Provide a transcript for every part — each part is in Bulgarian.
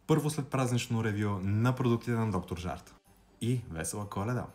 Първо след празнично ревю на продуктите на Доктор Жарт. И весела Коледа!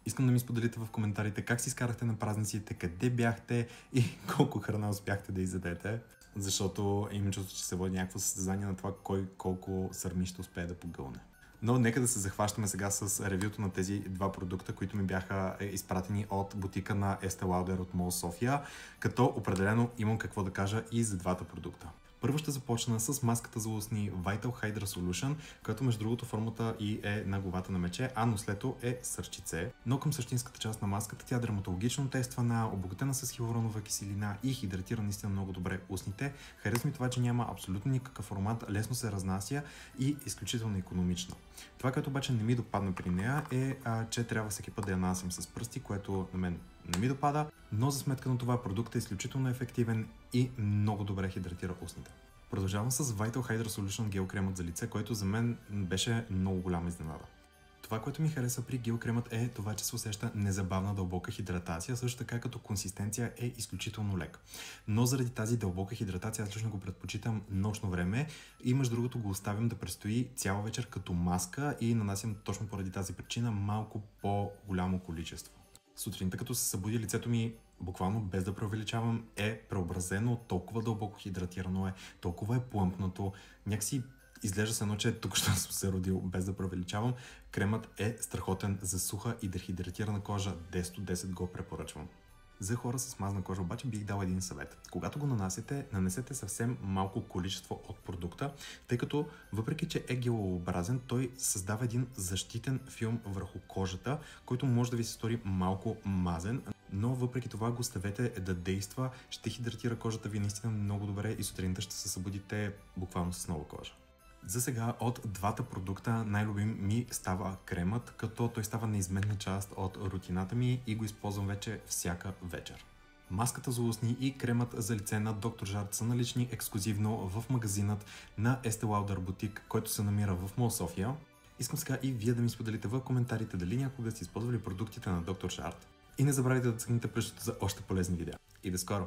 Искам да ми споделите в коментарите как си изкарахте на празниците, къде бяхте и колко храна успяхте да изядете. Защото имам чувство, че се води някакво състезание на това кой колко сърми ще успее да погълне. Но нека да се захващаме сега с ревюто на тези два продукта, които ми бяха изпратени от бутика на Estée Lauder от Мол София, като определено имам какво да кажа и за двата продукта. Първо ще започна с маската за устни Vital Hydra Solution, която между другото формата и е на главата на мече, а нослето е сърчице. Но към същинската част на маската тя е дерматологично тествана, обогатена с хиалуронова киселина и хидратира наистина много добре устните. Харесва ми това, че няма абсолютно никакъв формат, лесно се разнася и изключително икономична. Това, което обаче не ми допадна при нея е, че трябва всеки път да я нанасям с пръсти, което на мен не ми допада, но за сметка на това продуктът е изключително ефективен и много добре хидратира устните. Продължавам с Vital Hydra Solution гел кремът за лице, който за мен беше много голяма изненада. Това, което ми хареса при гел кремът е това, че се усеща незабавна дълбока хидратация, също така като консистенция е изключително лек. Но заради тази дълбока хидратация аз лично го предпочитам нощно време и между другото го оставям да престои цяла вечер като маска и нанасям точно поради тази причина малко по-голямо количество. Сутринта, като се събуди, лицето ми, буквално без да преувеличавам, е преобразено, толкова дълбоко хидратирано е, толкова е плъмпнато, някакси изглежда се едно, че тук що съм се родил, без да преувеличавам. Кремът е страхотен за суха и дехидратирана кожа, 10 от 10 го препоръчвам. За хора с мазна кожа обаче бих дал един съвет. Когато го нанасяте, нанесете съвсем малко количество от продукта, тъй като въпреки, че е гелообразен, той създава един защитен филм върху кожата, който може да ви се стори малко мазен, но въпреки това го оставете да действа, ще хидратира кожата ви наистина много добре и сутринта ще се събудите буквално с нова кожа. За сега от двата продукта най-любим ми става кремът, като той става неизменна част от рутината ми и го използвам вече всяка вечер. Маската за устни и кремът за лице на Доктор Жарт са налични ексклюзивно в магазинът на Estée Lauder бутик, който се намира в Мол София. Искам сега и вие да ми споделите в коментарите дали някога сте използвали продуктите на Доктор Жарт. И не забравяйте да цъкнете пръщето за още полезни видеа. И до скоро!